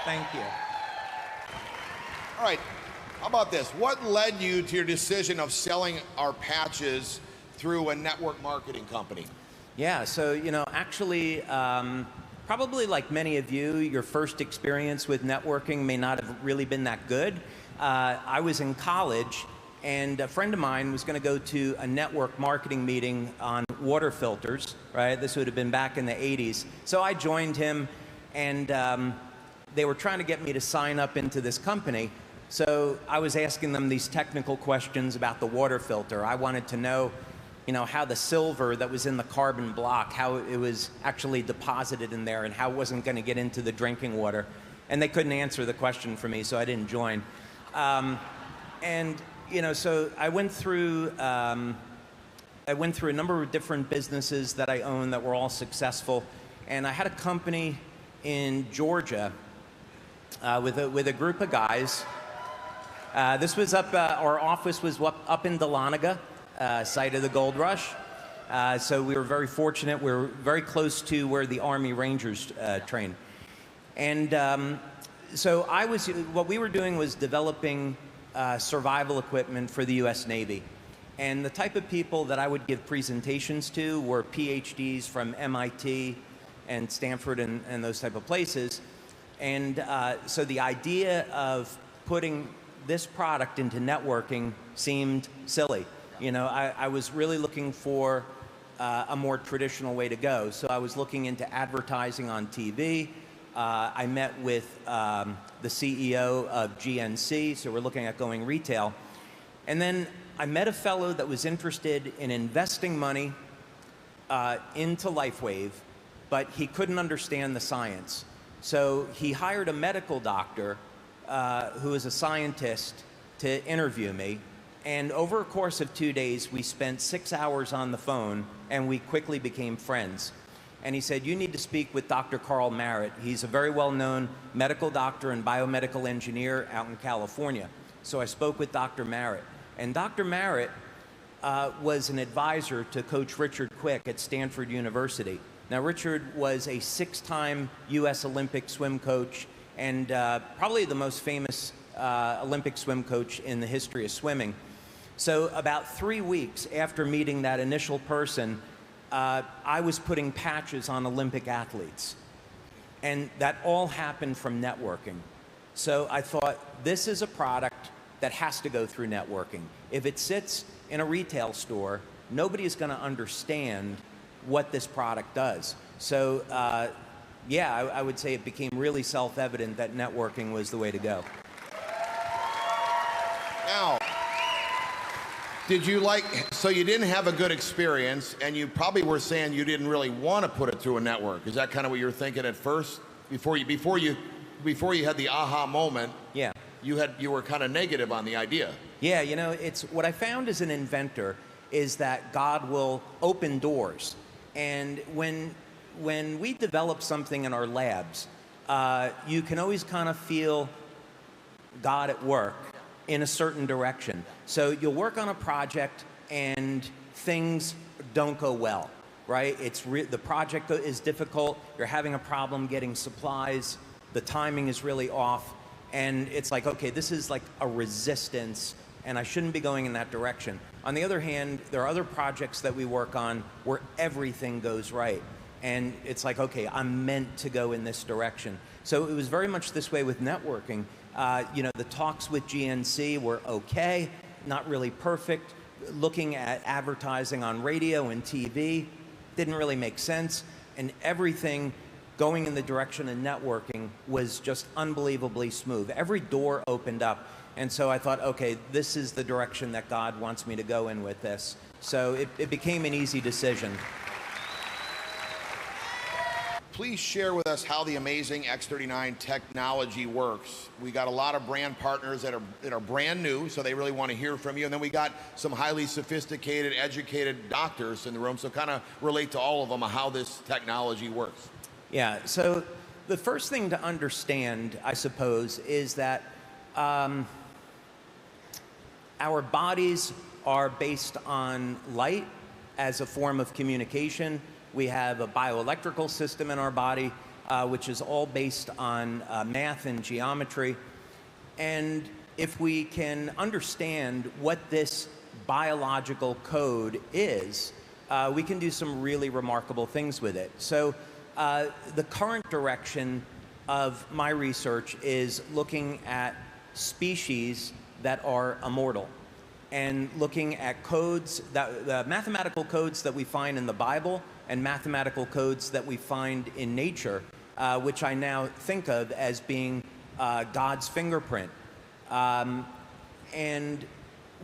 Thank you. All right, how about this? What led you to your decision of selling our patches through a network marketing company? Yeah, so, actually, probably like many of you, your first experience with networking may not have really been that good. I was in college, and a friend of mine was going to go to a network marketing meeting on water filters, right? This would have been back in the 80s. So I joined him, and they were trying to get me to sign up into this company. So I was asking them these technical questions about the water filter. I wanted to know, how the silver that was in the carbon block, how it was actually deposited in there and how it wasn't going to get into the drinking water. And they couldn't answer the question for me, so I didn't join. So I went through a number of different businesses that I owned that were all successful. And I had a company in Georgia with a group of guys. This was our office was up in Dahlonega, site of the gold rush. So we were very fortunate. We were very close to where the Army Rangers trained. And so what we were doing was developing survival equipment for the US Navy. And the type of people that I would give presentations to were PhDs from MIT and Stanford and those type of places. And so the idea of putting this product into networking seemed silly. I was really looking for a more traditional way to go. So I was looking into advertising on TV. I met with the CEO of GNC, so we're looking at going retail. And then I met a fellow that was interested in investing money into LifeWave, but he couldn't understand the science. So he hired a medical doctor who is a scientist to interview me. And over a course of 2 days, we spent 6 hours on the phone, and we quickly became friends. And he said, you need to speak with Dr. Carl Merritt. He's a very well-known medical doctor and biomedical engineer out in California. So I spoke with Dr. Merritt. And Dr. Merritt was an advisor to Coach Richard Quick at Stanford University. Now, Richard was a 6-time US Olympic swim coach and probably the most famous Olympic swim coach in the history of swimming. So about 3 weeks after meeting that initial person, I was putting patches on Olympic athletes. And that all happened from networking. So I thought, this is a product that has to go through networking. If it sits in a retail store, nobody is going to understand what this product does. So yeah, I would say it became really self-evident that networking was the way to go. Now, so you didn't have a good experience, and you probably were saying you didn't really want to put it through a network. Is that kind of what you were thinking at first? Before you had the aha moment, yeah, you were kind of negative on the idea. Yeah, it's what I found as an inventor is that God will open doors. And when we develop something in our labs, you can always kind of feel God at work in a certain direction. So you'll work on a project and things don't go well, right? The project is difficult, you're having a problem getting supplies, the timing is really off, and it's like, okay, this is like a resistance and I shouldn't be going in that direction. On the other hand, there are other projects that we work on where everything goes right. And it's like, okay, I'm meant to go in this direction. So it was very much this way with networking. The talks with GNC were okay, not really perfect. Looking at advertising on radio and TV didn't really make sense. And everything going in the direction of networking was just unbelievably smooth. Every door opened up. And so I thought, okay, this is the direction that God wants me to go in with this. So it became an easy decision. Please share with us how the amazing X39 technology works. We got a lot of brand partners that are brand new, so they really want to hear from you. And then we got some highly sophisticated, educated doctors in the room, so kind of relate to all of them how this technology works. Yeah, so the first thing to understand, I suppose, is that our bodies are based on light as a form of communication. We have a bioelectrical system in our body, which is all based on math and geometry. And if we can understand what this biological code is, we can do some really remarkable things with it. So the current direction of my research is looking at species that are immortal and looking at codes, the mathematical codes that we find in the Bible and mathematical codes that we find in nature, which I now think of as being God's fingerprint. And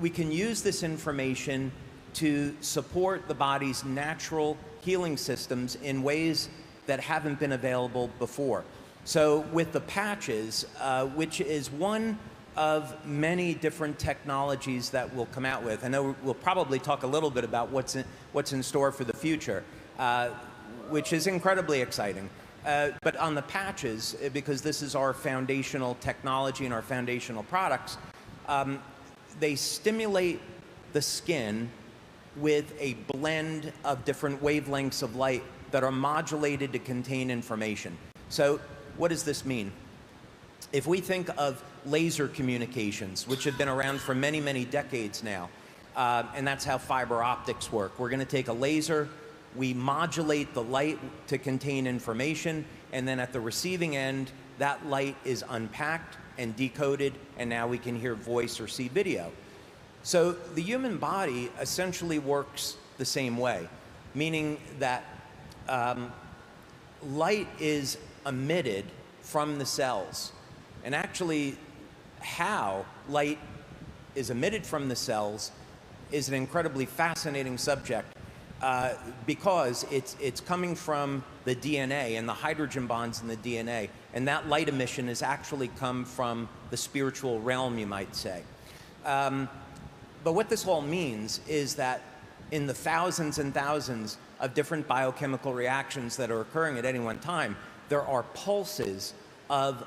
we can use this information to support the body's natural healing systems in ways that haven't been available before. So with the patches, which is one of many different technologies that we'll come out with. I know we'll probably talk a little bit about what's in store for the future, which is incredibly exciting. But on the patches, because this is our foundational technology and our foundational products, they stimulate the skin with a blend of different wavelengths of light that are modulated to contain information. So what does this mean? If we think of laser communications, which have been around for many, many decades now, and that's how fiber optics work. We're going to take a laser, we modulate the light to contain information, and then at the receiving end, that light is unpacked and decoded, and now we can hear voice or see video. So the human body essentially works the same way, meaning that light is emitted from the cells. And actually, how light is emitted from the cells is an incredibly fascinating subject because it's coming from the DNA and the hydrogen bonds in the DNA. And that light emission has actually come from the spiritual realm, you might say. But what this all means is that in the thousands and thousands of different biochemical reactions that are occurring at any one time, there are pulses of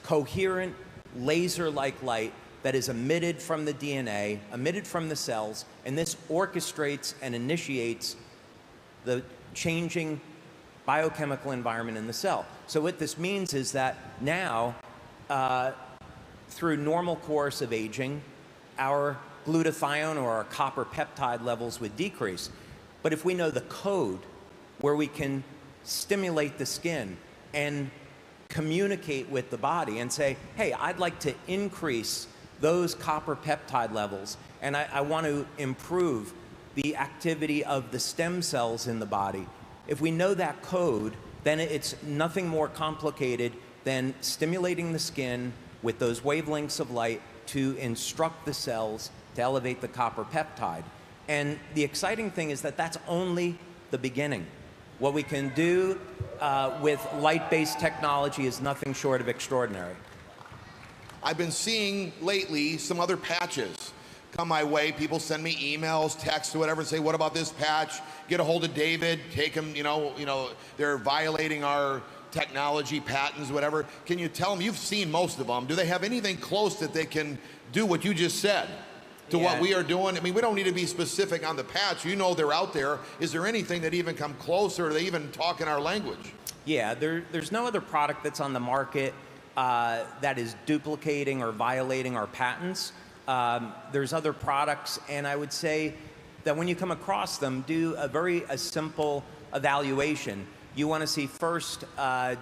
coherent laser-like light that is emitted from the DNA, emitted from the cells, and this orchestrates and initiates the changing biochemical environment in the cell. So what this means is that now, through normal course of aging, our glutathione or our copper peptide levels would decrease. But if we know the code where we can stimulate the skin and communicate with the body and say, hey, I'd like to increase those copper peptide levels, and I want to improve the activity of the stem cells in the body. If we know that code, then it's nothing more complicated than stimulating the skin with those wavelengths of light to instruct the cells to elevate the copper peptide. And the exciting thing is that that's only the beginning. What we can do with light-based technology is nothing short of extraordinary. I've been seeing lately some other patches come my way. People send me emails, texts, or whatever, and say, what about this patch? Get a hold of David, take him, they're violating our technology patents, whatever. Can you tell them, you've seen most of them, do they have anything close that they can do what you just said to what we are doing? I mean, we don't need to be specific on the patch. You know they're out there. Is there anything that even come closer? Or they even talk in our language? Yeah, there's no other product that's on the market that is duplicating or violating our patents. There's other products, and I would say that when you come across them, do a simple evaluation. You want to see first,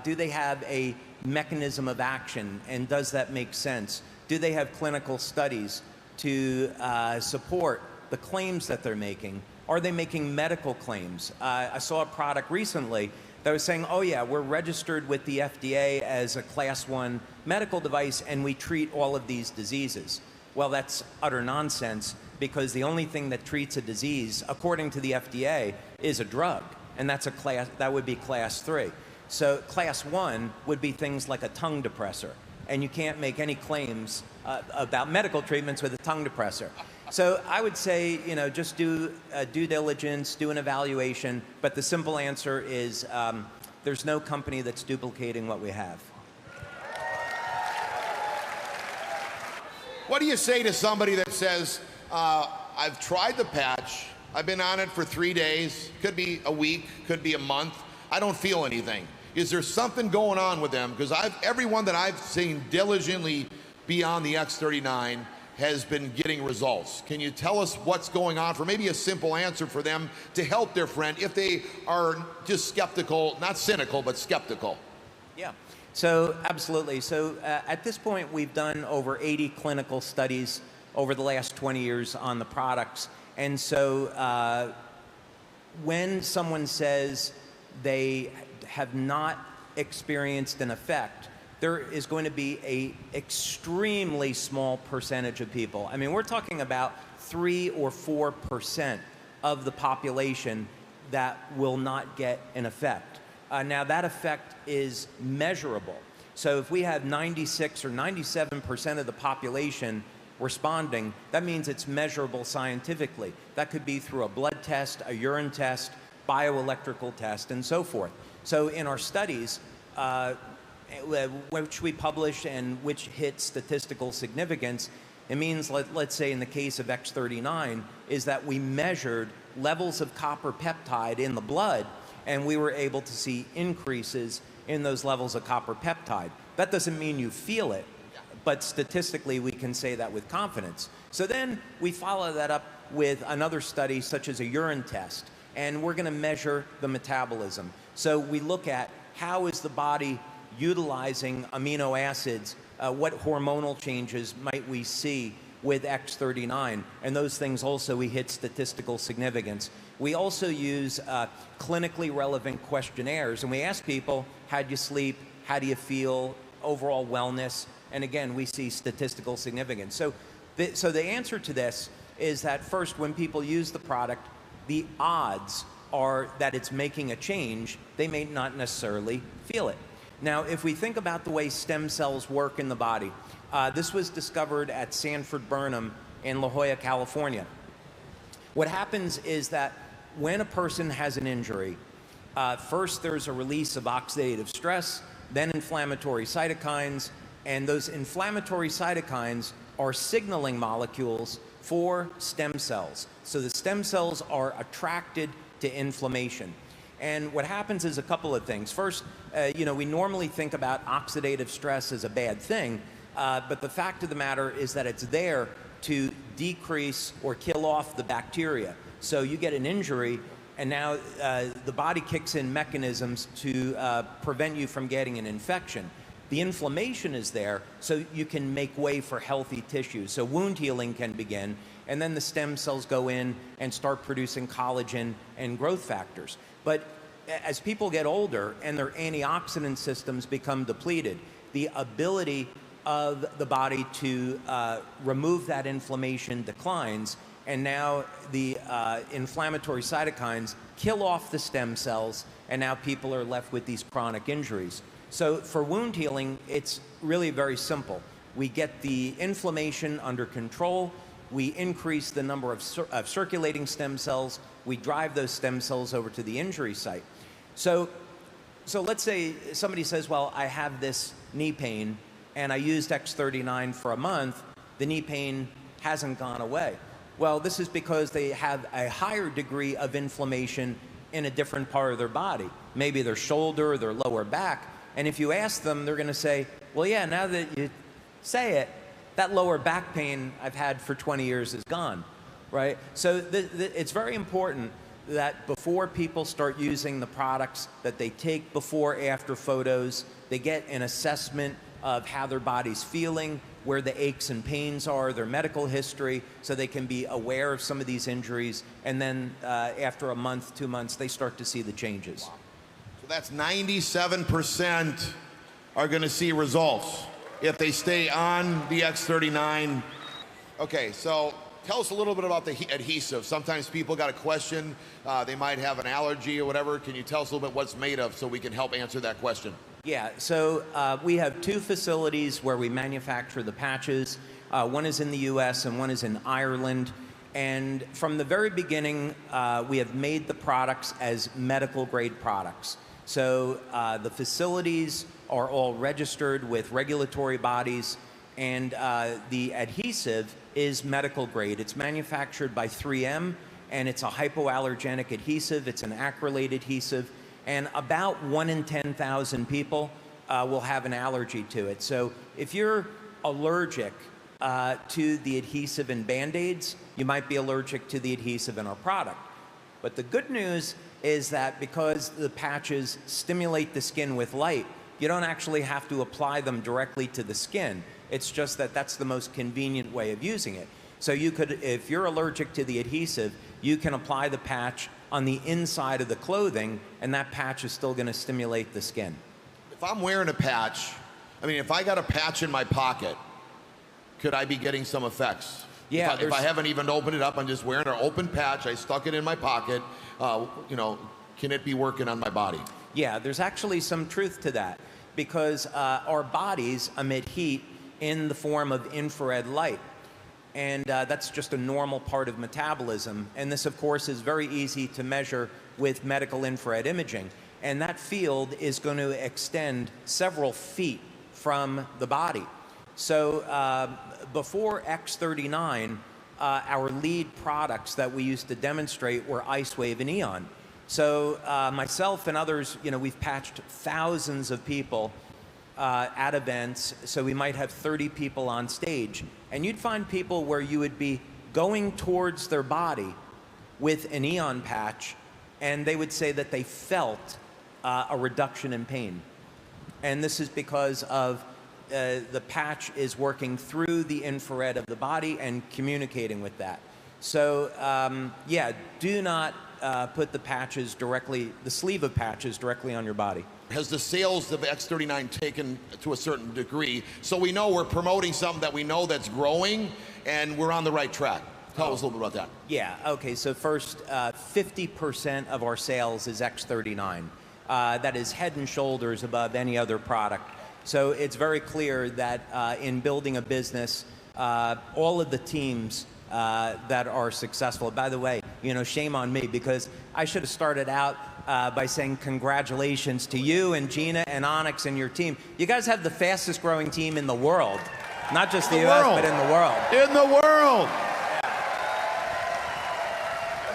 do they have a mechanism of action, and does that make sense? Do they have clinical studies to support the claims that they're making? Are they making medical claims? I saw a product recently that was saying, oh yeah, we're registered with the FDA as a Class 1 medical device and we treat all of these diseases. Well, that's utter nonsense, because the only thing that treats a disease, according to the FDA, is a drug, and that would be Class 3. So Class 1 would be things like a tongue depressor, and you can't make any claims about medical treatments with a tongue depressor. So I would say, just do due diligence, do an evaluation, but the simple answer is there's no company that's duplicating what we have. What do you say to somebody that says, I've tried the patch, I've been on it for 3 days, could be a week, could be a month, I don't feel anything. Is there something going on with them? Because everyone that I've seen diligently be on the X39 has been getting results. Can you tell us what's going on for maybe a simple answer for them to help their friend if they are just skeptical, not cynical, but skeptical? Yeah, so absolutely. So at this point, we've done over 80 clinical studies over the last 20 years on the products. And so when someone says they have not experienced an effect, there is going to be an extremely small percentage of people. I mean, we're talking about 3 or 4% of the population that will not get an effect. Now, that effect is measurable. So if we have 96 or 97% of the population responding, that means it's measurable scientifically. That could be through a blood test, a urine test, bioelectrical test, and so forth. So in our studies, which we publish and which hit statistical significance, it means, let's say in the case of X39, is that we measured levels of copper peptide in the blood, and we were able to see increases in those levels of copper peptide. That doesn't mean you feel it, but statistically we can say that with confidence. So then we follow that up with another study such as a urine test, and we're going to measure the metabolism. So we look at how is the body utilizing amino acids, what hormonal changes might we see with X39, and those things also we hit statistical significance. We also use clinically relevant questionnaires, and we ask people, how do you sleep, how do you feel, overall wellness, and again, we see statistical significance. So the answer to this is that first, when people use the product, the odds are that it's making a change. They may not necessarily feel it. Now, if we think about the way stem cells work in the body, this was discovered at Sanford Burnham in La Jolla, California. What happens is that when a person has an injury, first there's a release of oxidative stress, then inflammatory cytokines, and those inflammatory cytokines are signaling molecules for stem cells. So the stem cells are attracted to inflammation. And what happens is a couple of things. First, we normally think about oxidative stress as a bad thing, but the fact of the matter is that it's there to decrease or kill off the bacteria. So you get an injury, and now the body kicks in mechanisms to prevent you from getting an infection. The inflammation is there so you can make way for healthy tissue. So wound healing can begin, and then the stem cells go in and start producing collagen and growth factors. But as people get older and their antioxidant systems become depleted, the ability of the body to remove that inflammation declines, and now the inflammatory cytokines kill off the stem cells, and now people are left with these chronic injuries. So for wound healing, it's really very simple. We get the inflammation under control, we increase the number of circulating stem cells, we drive those stem cells over to the injury site. So let's say somebody says, well, I have this knee pain, and I used X39 for a month, the knee pain hasn't gone away. Well, this is because they have a higher degree of inflammation in a different part of their body, maybe their shoulder or their lower back. And if you ask them, they're going to say, well, yeah, now that you say it, that lower back pain I've had for 20 years is gone, right? So it's very important that before people start using the products, that they take before, after photos, they get an assessment of how their body's feeling, where the aches and pains are, their medical history, so they can be aware of some of these injuries, and then after a month, 2 months, they start to see the changes. Wow. So that's 97% are going to see results if they stay on the X39. Okay, so tell us a little bit about the adhesive. Sometimes people got a question, they might have an allergy or whatever. Can you tell us a little bit what it's made of so we can help answer that question? Yeah, so we have 2 facilities where we manufacture the patches. One is in the US and one is in Ireland. And from the very beginning, we have made the products as medical grade products. So the facilities are all registered with regulatory bodies, and the adhesive is medical grade. It's manufactured by 3M, and it's a hypoallergenic adhesive. It's an acrylate adhesive. And about 1 in 10,000 people will have an allergy to it. So if you're allergic to the adhesive in Band-Aids, you might be allergic to the adhesive in our product. But the good news is that because the patches stimulate the skin with light, you don't actually have to apply them directly to the skin. It's just that that's the most convenient way of using it. So you could, if you're allergic to the adhesive, you can apply the patch on the inside of the clothing, and that patch is still going to stimulate the skin. If I'm wearing a patch, I mean, if I got a patch in my pocket, could I be getting some effects? Yeah. If I haven't even opened it up, I'm just wearing an open patch, I stuck it in my pocket, you know, can it be working on my body? Yeah, there's actually some truth to that, because our bodies emit heat in the form of infrared light. And that's just a normal part of metabolism. And this, of course, is very easy to measure with medical infrared imaging. And that field is going to extend several feet from the body. So before X39, our lead products that we used to demonstrate were IceWave and Eon. So myself and others, you know, we've patched thousands of people at events, so we might have 30 people on stage. And you'd find people where you would be going towards their body with an Eon patch, and they would say that they felt a reduction in pain. And this is because of the patch is working through the infrared of the body and communicating with that. So yeah, do not put the patches directly, the sleeve of patches directly on your body. Has the sales of X39 taken to a certain degree, so we know we're promoting something that we know that's growing and we're on the right track? Tell us a little bit about that. Yeah, okay, so first, 50% of our sales is X39. That is head and shoulders above any other product. So it's very clear that in building a business, all of the teams that are successful, by the way, you know, shame on me, because I should have started out by saying congratulations to you and Gina and Onyx and your team. You guys have the fastest growing team in the world. Not just the US, but in the world. In the world!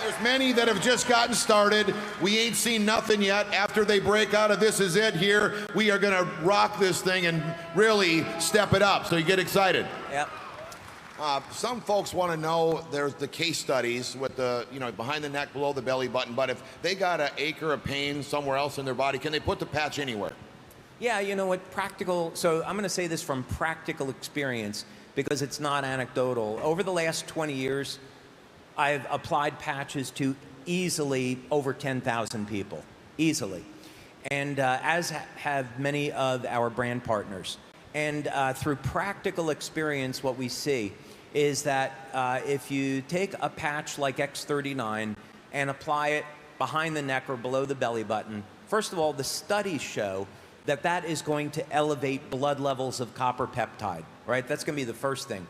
There's many that have just gotten started. We ain't seen nothing yet. After they break out of This Is It here, we are gonna rock this thing and really step it up, so you get excited. Yep. Some folks want to know, there's the case studies with the, you know, behind the neck, below the belly button, but if they got an acre of pain somewhere else in their body, can they put the patch anywhere? Yeah, you know what, practical, so I'm going to say this from practical experience because it's not anecdotal. Over the last 20 years, I've applied patches to easily over 10,000 people, easily. And as have many of our brand partners. And through practical experience, what we see is that if you take a patch like X39 and apply it behind the neck or below the belly button, first of all, the studies show that that is going to elevate blood levels of copper peptide, right? That's going to be the first thing.